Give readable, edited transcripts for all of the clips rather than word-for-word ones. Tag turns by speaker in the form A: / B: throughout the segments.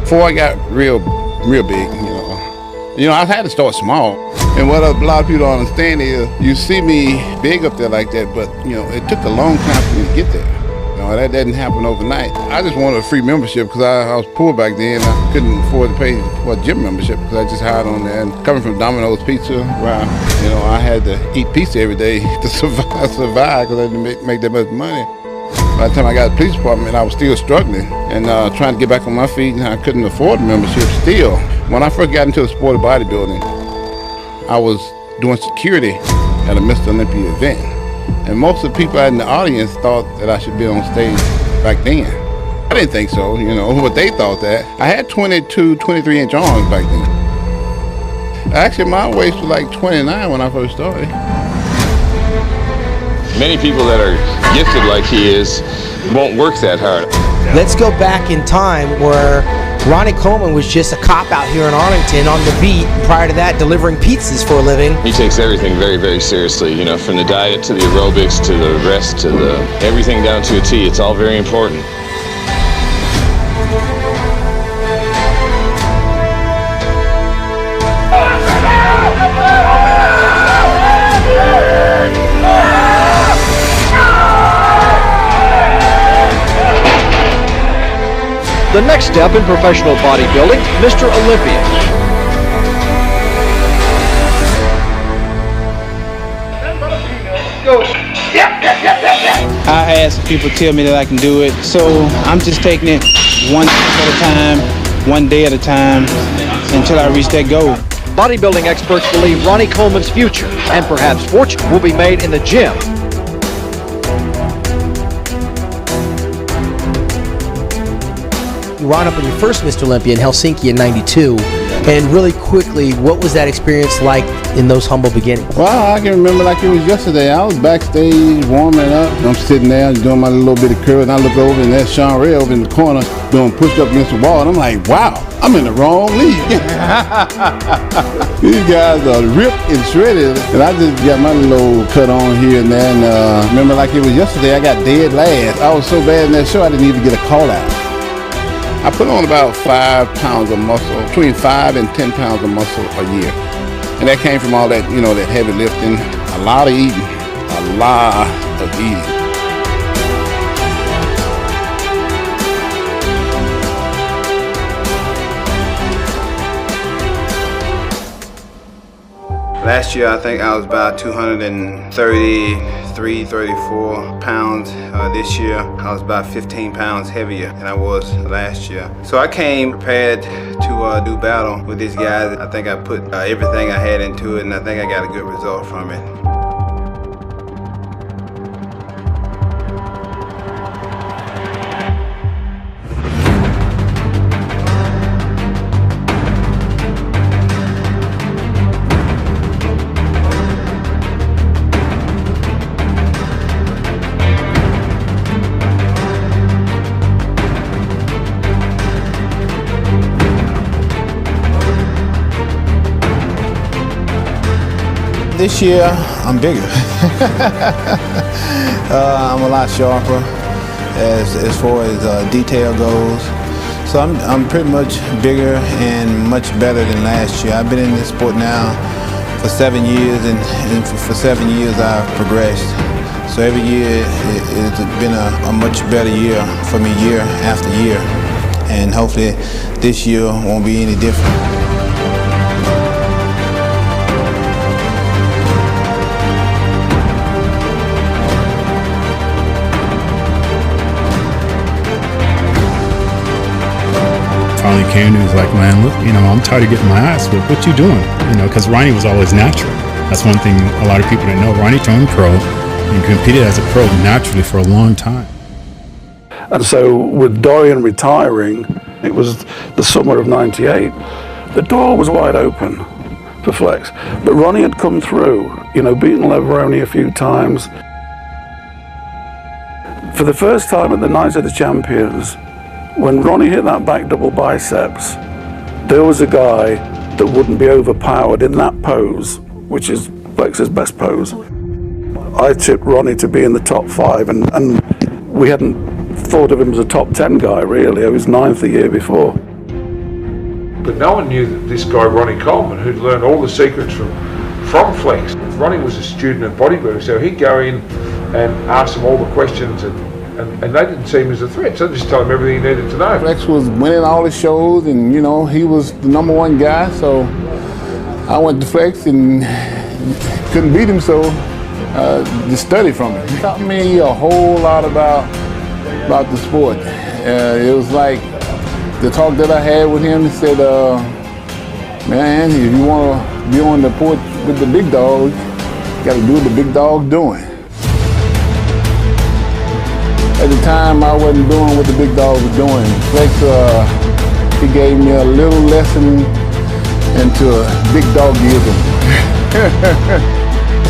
A: Before I got real big, I had to start small. And what a lot of people don't understand is you see me big up there like that, but, it took a long time for me to get there. That didn't happen overnight. I just wanted a free membership because I was poor back then. I couldn't afford to pay for a gym membership because I just hired on there. And coming from Domino's Pizza, where I had to eat pizza every day to survive because I didn't make that much money. By the time I got to the police department, I was still struggling and trying to get back on my feet, and I couldn't afford a membership still. When I first got into the sport of bodybuilding, I was doing security at a Mr. Olympia event. And most of the people in the audience thought that I should be on stage back then. I didn't think so, but they thought that. I had 22, 23-inch arms back then. Actually, my waist was like 29 when I first started.
B: Many people that are gifted like he is won't work that hard.
C: Let's go back in time where Ronnie Coleman was just a cop out here in Arlington on the beat. Prior to that, delivering pizzas for a living.
B: He takes everything very, very seriously, from the diet to the aerobics to the rest to everything down to a T. It's all very important.
D: The next step in professional bodybuilding, Mr. Olympia.
E: I had some people tell me that I can do it, so I'm just taking it one step at a time, one day at a time, until I reach that goal.
D: Bodybuilding experts believe Ronnie Coleman's future and perhaps fortune will be made in the gym.
C: You wound up in your first Mr. Olympia in Helsinki in '92, and really quickly, what was that experience like in those humble beginnings?
A: Well, I can remember like it was yesterday. I was backstage warming up. I'm sitting there doing my little bit of curl, and I look over, and there's Sean Ray over in the corner doing push-up against the wall, and I'm like, wow, I'm in the wrong league. These guys are ripped and shredded, and I just got my little cut on here and there. And remember like it was yesterday, I got dead last. I was so bad in that show, I didn't even get a call out. I put on about 5 pounds of muscle, between 5 and 10 pounds of muscle a year. And that came from all that, that heavy lifting, a lot of eating, a lot of eating. Last year, I think I was about 233, 34 pounds. This year, I was about 15 pounds heavier than I was last year. So I came prepared to do battle with these guys. I think I put everything I had into it, and I think I got a good result from it. This year, I'm bigger. I'm a lot sharper as far as detail goes. So I'm pretty much bigger and much better than last year. I've been in this sport now for 7 years, and for 7 years I've progressed. So every year it's been a much better year for me, year after year. And hopefully this year won't be any different.
F: Finally came to me, was like, man, look, I'm tired of getting my ass whipped. What you doing? Because Ronnie was always natural. That's one thing a lot of people didn't know. Ronnie turned pro and competed as a pro naturally for a long time.
G: And so with Dorian retiring, it was the summer of '98, the door was wide open for Flex. But Ronnie had come through, beaten Leveroni a few times. For the first time at the Night of the Champions, when Ronnie hit that back double biceps, there was a guy that wouldn't be overpowered in that pose, which is Flex's best pose. I tipped Ronnie to be in the top 5, and we hadn't thought of him as a top 10 guy, really. I was 9th the year before.
H: But no one knew that this guy, Ronnie Coleman, who'd learned all the secrets from Flex. Ronnie was a student of bodybuilding, so he'd go in and ask them all the questions, and they didn't see him as a threat, so just tell him everything he needed to know.
A: Flex was winning all the shows, and he was the number one guy, so I went to Flex and couldn't beat him, so just studied from him. He taught me a whole lot about the sport. It was like the talk that I had with him. He said, man, if you want to be on the porch with the big dogs, you got to do what the big dog's doing. At the time, I wasn't doing what the big dog was doing. Flex, he gave me a little lesson into big dogism.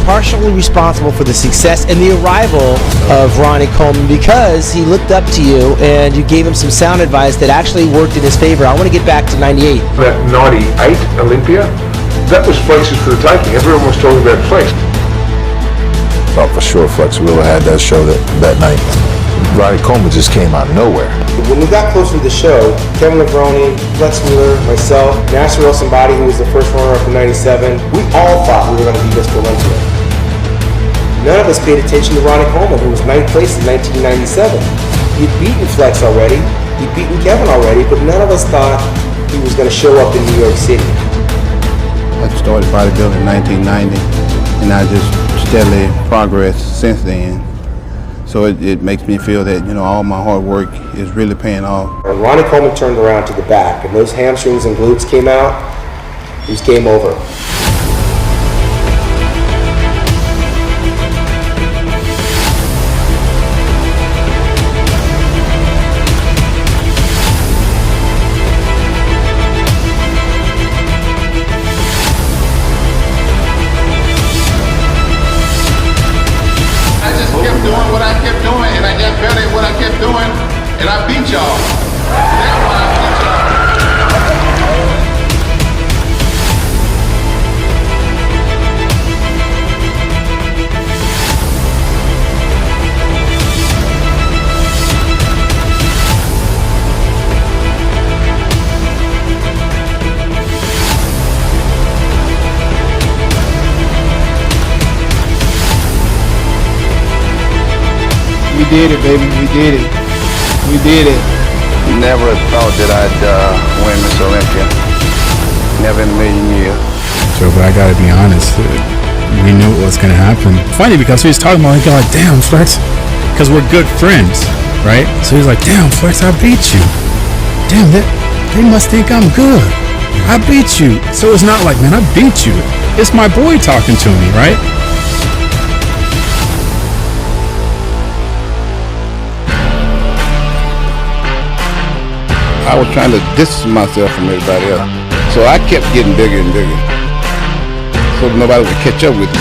C: Partially responsible for the success and the arrival of Ronnie Coleman because he looked up to you and you gave him some sound advice that actually worked in his favor. I want to get back to 98.
H: That 98 Olympia, that was Flex's for the taking. Everyone was talking about Flex.
I: Thought for sure Flex really had that show that night. Ronnie Coleman just came out of nowhere.
C: When we got closer to the show, Kevin Levrone, Flex Wheeler, myself, Nasser El-Sambadi, who was the first runner-up in 97, we all thought we were going to be Mr. Olympia. None of us paid attention to Ronnie Coleman, who was 9th place in 1997. He'd beaten Flex already, he'd beaten Kevin already, but none of us thought he was going to show up in New York City.
A: I started bodybuilding in 1990, and I just steadily progressed since then. So it makes me feel that, all my hard work is really paying off.
C: When Ronnie Coleman turned around to the back and those hamstrings and glutes came out, it was game over.
A: And I beat y'all. That's why I beat y'all.
E: We did it, baby. We did it. We did it.
A: Never thought that I'd win Miss Olympia. Never in a million years.
F: So, but I gotta be honest, we knew it was gonna happen. Funny because he was talking about it, like, damn, Flex, because we're good friends, right? So he's like, damn, Flex, I beat you. Damn, they must think I'm good. I beat you. So it's not like, man, I beat you. It's my boy talking to me, right?
A: I was trying to distance myself from everybody else. So I kept getting bigger and bigger, so nobody would catch up with me.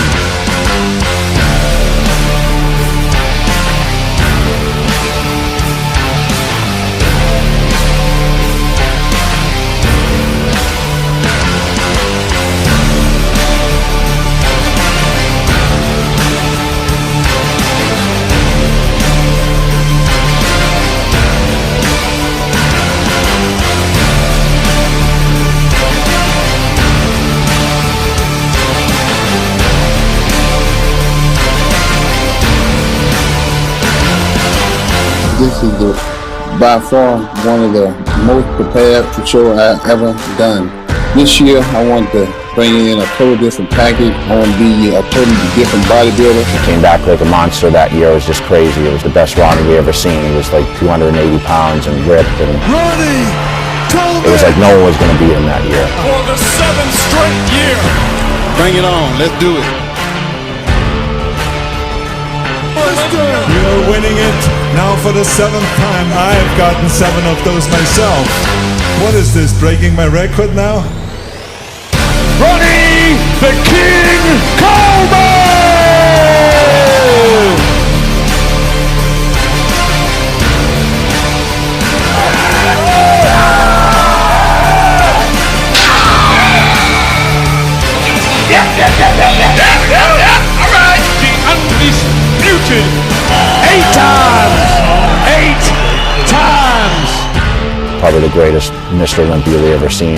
A: This is by far one of the most prepared show I've ever done. This year I want to bring in a totally different package. I want to be a totally different bodybuilder.
J: He came back like a monster that year. It was just crazy. It was the best Ronnie we ever seen. He was like 280 pounds and ripped. And
K: Ronnie Coleman!
J: It was like no one was going to beat him that year.
K: For the 7th straight year.
A: Bring it on. Let's do it.
K: You're winning it. Now for the 7th time. I've gotten 7 of those myself. What is this, breaking my record now? Ronnie the King Coleman!
L: Yeah. All right. The undisputed 8 times. 8 times.
J: probably the greatest Mr. Olympia we ever seen.